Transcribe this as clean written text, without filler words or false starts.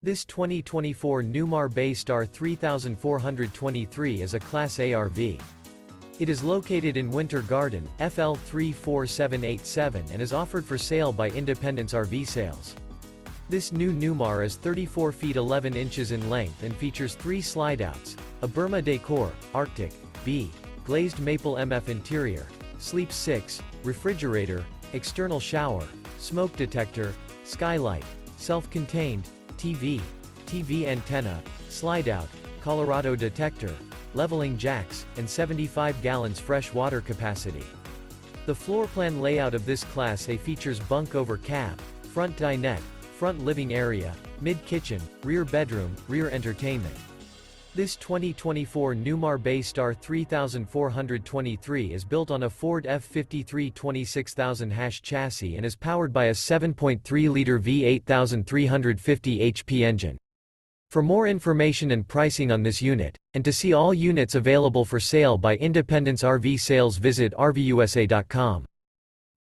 This 2024 Newmar Bay Star 3423 is a Class A RV. It is located in Winter Garden, FL 34787 and is offered for sale by Independence RV Sales. This new Newmar is 34 feet 11 inches in length and features 3 slideouts, a Burma Decor, Arctic, B, Glazed Maple-MF interior, Sleep 6, refrigerator, external shower, smoke detector, Skylight, self-contained, TV antenna, slideout, Colorado Detector, leveling jacks, and 75 gallons fresh water capacity. The floor plan layout of this Class A features bunk over cab, front dinette, front living area, mid-kitchen, rear bedroom, rear entertainment. This 2024 Newmar Bay Star 3423 is built on a Ford F-53 26000 chassis and is powered by a 7.3-liter V8 8350 HP engine. For more information and pricing on this unit, and to see all units available for sale by Independence RV Sales, visit RVUSA.com.